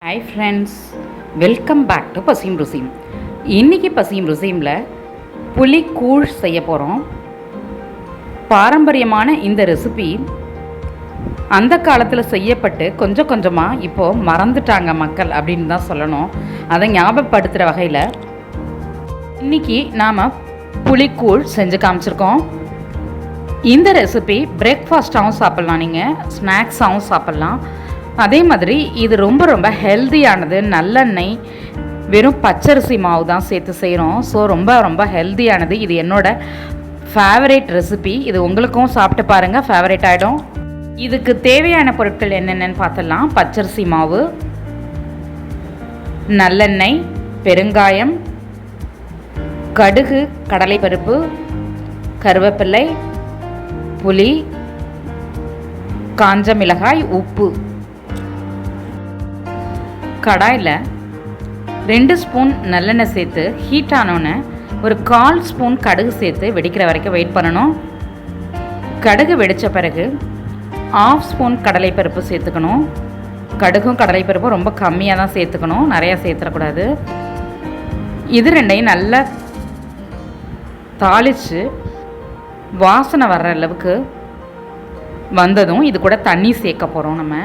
Hi friends, welcome back to Pasiyum Rusiyum. இன்னைக்கு Pasiyum Rusiyumல புலி கூழ் செய்ய போகிறோம். பாரம்பரியமான இந்த ரெசிபி அந்த காலத்தில் செய்யப்பட்டு கொஞ்சம் கொஞ்சமாக இப்போது மறந்துட்டாங்க மக்கள் அப்படின்னு தான் சொல்லணும். அதை ஞாபகப்படுத்துகிற வகையில் இன்றைக்கி நாம் புளிக்கூழ் செஞ்சு காமிச்சிருக்கோம். இந்த ரெசிபி பிரேக்ஃபாஸ்ட்டாகவும் சாப்பிட்லாம், நீங்கள் ஸ்நாக்ஸாகவும் சாப்பிட்லாம். அதே மாதிரி இது ரொம்ப ரொம்ப ஹெல்த்தியானது. நல்லெண்ணெய், வெறும் பச்சரிசி மாவு தான் சேர்த்து செய்கிறோம். ஸோ ரொம்ப ரொம்ப ஹெல்த்தியானது. இது என்னோடய ஃபேவரேட் ரெசிபி. இது உங்களுக்கும் சாப்பிட்டு பாருங்கள், ஃபேவரேட் ஆகிடும். இதுக்கு தேவையான பொருட்கள் என்னென்னு பார்த்துடலாம். பச்சரிசி மாவு, நல்லெண்ணெய், பெருங்காயம், கடுகு, கடலைப்பருப்பு, கருவேப்பிலை, புளி, காஞ்ச மிளகாய், உப்பு. கடாயில் 2 ஸ்பூன் நல்லெண்ணெய் சேர்த்து ஹீட் ஆனோன்னே ஒரு 1/4 ஸ்பூன் கடுகு சேர்த்து வெடிக்கிற வரைக்கும் வெயிட் பண்ணணும். கடுகு வெடித்த பிறகு 1/2 ஸ்பூன் கடலைப்பருப்பு சேர்த்துக்கணும். கடுகும் கடலைப்பருப்பும் ரொம்ப கம்மியாக தான் சேர்த்துக்கணும், நிறையா சேர்த்துடக்கூடாது. இது ரெண்டையும் நல்லா தாளித்து வாசனை வர்ற அளவுக்கு வந்ததும் இது கூட தண்ணி சேர்க்க போகிறோம். நம்ம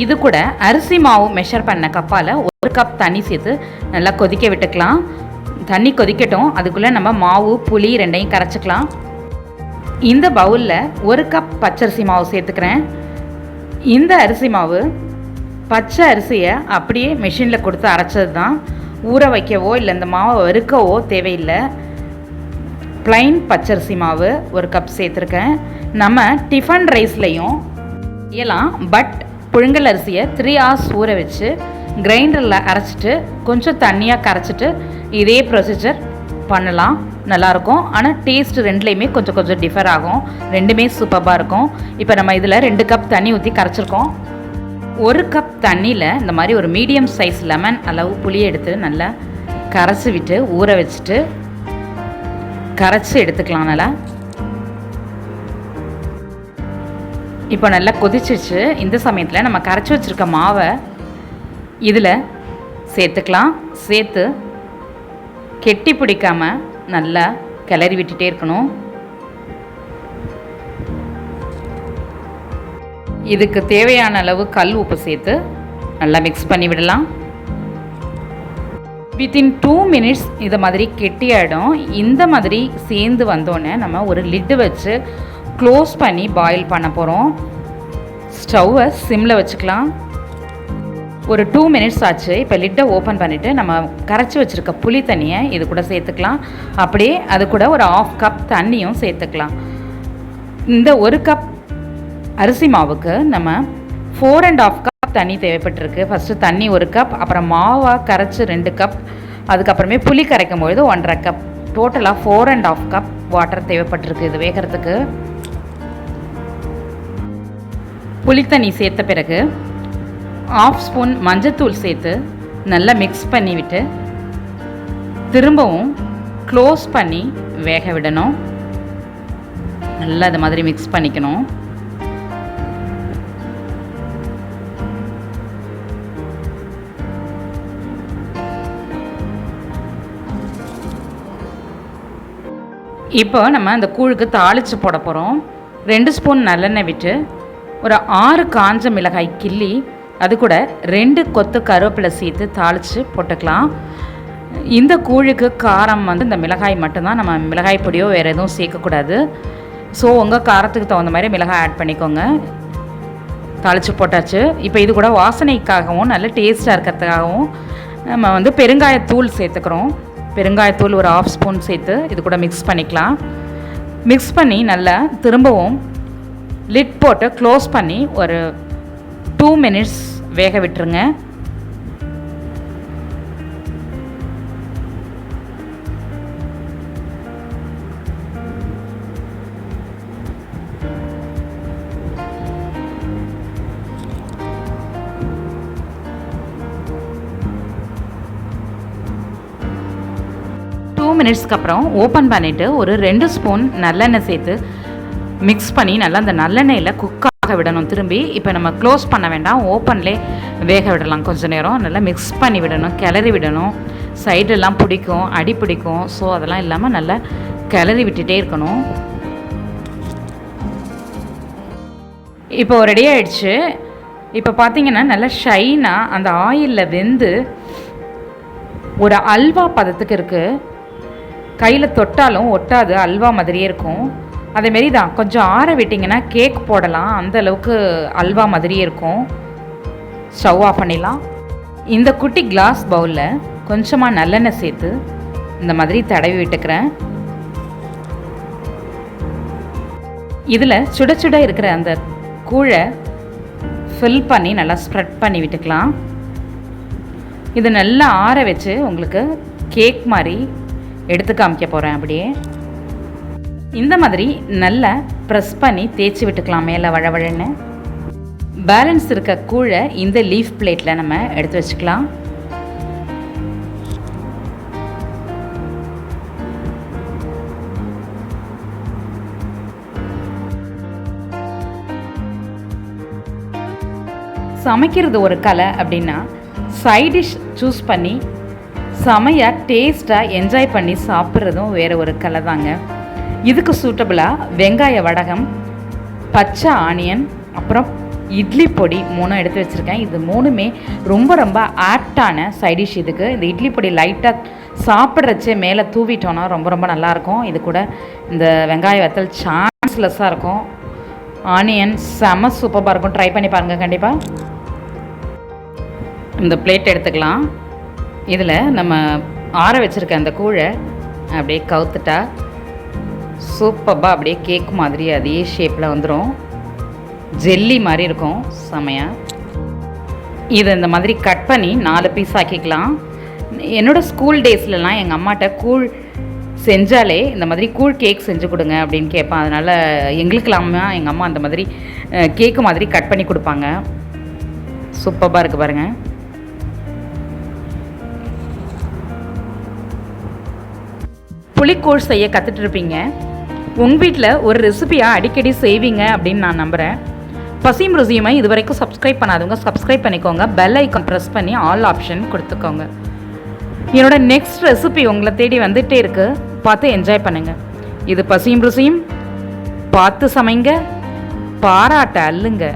இது கூட அரிசி மாவு மெஷர் பண்ண கப்பால் 1 கப் தண்ணி சேர்த்து நல்லா கொதிக்க விட்டுக்கலாம். தண்ணி கொதிக்கட்டும், அதுக்குள்ளே நம்ம மாவு புளி ரெண்டையும் கரைச்சிக்கலாம். இந்த பவுலில் 1 கப் பச்சரிசி மாவு சேர்த்துக்கிறேன். இந்த அரிசி மாவு பச்சை அரிசியை அப்படியே மிஷினில் கொடுத்து அரைச்சது தான். ஊற வைக்கவோ இல்லை இந்த மாவை வறுக்கவோ தேவையில்லை. ப்ளைன் பச்சரிசி மாவு 1 கப் சேர்த்துருக்கேன். நம்ம டிஃபன் ரைஸ்லையும் செய்யலாம், பட் புழுங்கல் அரிசியை 3 hours ஊற வச்சு கிரைண்டரில் அரைச்சிட்டு கொஞ்சம் தண்ணியாக கரைச்சிட்டு இதே ப்ரொசீஜர் பண்ணலாம், நல்லாயிருக்கும். ஆனால் டேஸ்ட் ரெண்டுலேயுமே கொஞ்சம் கொஞ்சம் டிஃபர் ஆகும். ரெண்டுமே சூப்பராக இருக்கும். இப்போ நம்ம இதில் 2 கப் தண்ணி ஊற்றி கரைச்சிருக்கோம். 1 கப் தண்ணியில் இந்த மாதிரி ஒரு மீடியம் சைஸ் லெமன் அளவு புளியை எடுத்து நல்லா கரைச்சி விட்டு ஊற வச்சுட்டு கரைச்சி எடுத்துக்கலாம். நல்லா இப்போ நல்லா கொதிச்சிச்சு. இந்த சமயத்தில் நம்ம கரைச்சி வச்சுருக்க மாவை இதில் சேர்த்துக்கலாம். சேர்த்து கெட்டி பிடிக்காமல் நல்லா கிளறி விட்டுட்டே இருக்கணும். இதுக்கு தேவையான அளவு கல் உப்பு சேர்த்து நல்லா மிக்ஸ் பண்ணி விடலாம். வித்தின் 2 minutes இதை மாதிரி கெட்டியாயிடும். இந்த மாதிரி சேர்ந்து வந்தோடனே நம்ம ஒரு லிட்டு வச்சு க்ளோஸ் பண்ணி பாயில் பண்ண போகிறோம். ஸ்டவ்வை சிம்மில் வச்சுக்கலாம். ஒரு 2 minutes ஆச்சு. இப்போ லிட்டை ஓப்பன் பண்ணிவிட்டு நம்ம கரைச்சி வச்சுருக்க புளி தண்ணியை இது கூட சேர்த்துக்கலாம். அப்படியே அது கூட ஒரு 1/2 கப் தண்ணியும் சேர்த்துக்கலாம். இந்த 1 கப் அரிசி மாவுக்கு நம்ம 4.5 கப் தண்ணி தேவைப்பட்டிருக்கு. ஃபஸ்ட்டு தண்ணி 1 கப், அப்புறம் மாவாக கரைச்சி 2 கப், அதுக்கப்புறமே புளி கரைக்கும் பொழுது 1.5 கப், டோட்டலாக 4.5 கப் வாட்டர் தேவைப்பட்டிருக்கு இது வேகிறதுக்கு. புளித்தண்ணி சேர்த்த பிறகு 1/2 ஸ்பூன் மஞ்சத்தூள் சேர்த்து நல்லா மிக்ஸ் பண்ணிவிட்டு திரும்பவும் க்ளோஸ் பண்ணி வேக விடணும். நல்லா இது மாதிரி மிக்ஸ் பண்ணிக்கணும். இப்போ நம்ம அந்த கூழுக்கு தாளித்து போட போகிறோம். 2 ஸ்பூன் நல்லெண்ணெய் விட்டு ஒரு 6 காஞ்ச மிளகாய் கிள்ளி அது கூட 2 கொத்து கருவேப்பிலை சேர்த்து தாளித்து போட்டுக்கலாம். இந்த கூழுக்கு காரம் இந்த மிளகாய் மட்டும்தான், நம்ம மிளகாய் பொடியோ வேறு எதுவும் சேர்க்கக்கூடாது. ஸோ உங்கள் காரத்துக்கு தகுந்த மாதிரி மிளகாய் ஆட் பண்ணிக்கோங்க. தாளித்து போட்டாச்சு. இப்போ இது கூட வாசனைக்காகவும் நல்ல டேஸ்ட்டாக இருக்கிறதுக்காகவும் நம்ம பெருங்காயத்தூள் சேர்த்துக்கிறோம். பெருங்காயத்தூள் ஒரு 1/2 ஸ்பூன் சேர்த்து இது கூட மிக்ஸ் பண்ணிக்கலாம். மிக்ஸ் பண்ணி நல்லா திரும்பவும் லிட் போட்டு க்ளோஸ் பண்ணி ஒரு 2 minutes வேக விட்டுருங்க. மினிட்ஸ்க்கு அப்புறம் ஓப்பன் பண்ணிவிட்டு ஒரு 2 ஸ்பூன் நல்லெண்ணெய் சேர்த்து மிக்ஸ் பண்ணி நல்லா அந்த நல்லெண்ணெயில் குக்காக விடணும். திரும்பி இப்போ நம்ம க்ளோஸ் பண்ண வேண்டாம், ஓப்பன்லேயே வேக விடலாம். கொஞ்சம் நேரம் நல்லா மிக்ஸ் பண்ணி விடணும், கிளறி விடணும். சைடெல்லாம் பிடிக்கும், அடி பிடிக்கும். ஸோ அதெல்லாம் இல்லாமல் நல்லா கிளறி விட்டுட்டே இருக்கணும். இப்போ ரெடி ஆகிடுச்சு. இப்போ பார்த்தீங்கன்னா நல்லா ஷைனாக அந்த ஆயிலில் வெந்து ஒரு அல்வா பதத்துக்கு இருக்குது. கையில் தொட்டாலும் ஒட்டாது, அல்வா மாதிரியே இருக்கும். அதேமாரி தான் கொஞ்சம் ஆற விட்டிங்கன்னா கேக் போடலாம், அந்தளவுக்கு அல்வா மாதிரியே இருக்கும். ஸ்டவ் ஆஃப் பண்ணிடலாம். இந்த குட்டி கிளாஸ் பவுலில் கொஞ்சமாக நல்லெண்ணெய் சேர்த்து இந்த மாதிரி தடவி விட்டுக்கிறேன். இதில் சுட சுட இருக்கிற அந்த கூழை ஃபில் பண்ணி நல்லா ஸ்ப்ரெட் பண்ணி விட்டுக்கலாம். இது நல்லா ஆற வச்சு உங்களுக்கு கேக் மாதிரி எடுத்து காமிக்க போகிறேன். அப்படியே இந்த மாதிரி நல்லா ப்ரெஸ் பண்ணி தேய்ச்சி விட்டுக்கலாம் மேலே வழவழன்னு. பேலன்ஸ் இருக்க கூழை இந்த லீஃப் பிளேட்டில் நம்ம எடுத்து வச்சுக்கலாம். சமைக்கிறது ஒரு கலை அப்படின்னா சைட் டிஷ் சூஸ் பண்ணி செமையாக டேஸ்ட்டாக என்ஜாய் பண்ணி சாப்பிட்றதும் வேறு ஒரு கலை தாங்க. இதுக்கு சூட்டபுளாக வெங்காய வடகம், பச்சை ஆனியன், அப்புறம் இட்லி பொடி 3 எடுத்து வச்சுருக்கேன். இது 3மே ரொம்ப ரொம்ப ஆப்டான சைடிஷ். இதுக்கு இந்த இட்லி பொடி லைட்டாக சாப்பிட்றச்சே மேலே தூவிட்டோன்னா ரொம்ப ரொம்ப நல்லாயிருக்கும். இது கூட இந்த வெங்காய வத்தல் சான்ஸ்லெஸ்ஸாக இருக்கும். ஆனியன் செம சூப்பராக இருக்கும். ட்ரை பண்ணி பாருங்கள் கண்டிப்பாக. இந்த பிளேட் எடுத்துக்கலாம். இதில் நம்ம ஆற வச்சுருக்க அந்த கூழை அப்படியே கவுத்துட்டா சூப்பராக அப்படியே கேக் மாதிரி அதே ஷேப்பில் வந்துடும். ஜெல்லி மாதிரி இருக்கும் செமையாக. இதை இந்த மாதிரி கட் பண்ணி 4 பீஸ் ஆக்கிக்கலாம். என்னோடய ஸ்கூல் டேஸ்லலாம் எங்கள் அம்மாட்ட கூழ் செஞ்சாலே இந்த மாதிரி கூழ் கேக் செஞ்சு கொடுங்க அப்படின்னு கேட்பேன். அதனால் எங்களுக்கெல்லாமா எங்கள் அம்மா அந்த மாதிரி கேக்கு மாதிரி கட் பண்ணி கொடுப்பாங்க. சூப்பராக இருக்குது பாருங்கள். புளிக்கூழ் செய்ய கற்றுட்ருப்பீங்க. உங்கள் வீட்டில் ஒரு ரெசிபியாக அடிக்கடி செய்வீங்க அப்படின்னு நான் நம்புகிறேன். பசியும் ருசியுமை இது வரைக்கும் சப்ஸ்கிரைப் பண்ணாதவங்க சப்ஸ்கிரைப் பண்ணிக்கோங்க. பெல் ஐக்கான் ப்ரெஸ் பண்ணி ஆல் ஆப்ஷன் கொடுத்துக்கோங்க. என்னோட நெக்ஸ்ட் ரெசிபி உங்களை தேடி வந்துகிட்டே இருக்குது. பார்த்து என்ஜாய் பண்ணுங்கள். இது பசியும் ருசியும். பார்த்து சமைங்க, பாராட்ட அல்லுங்க.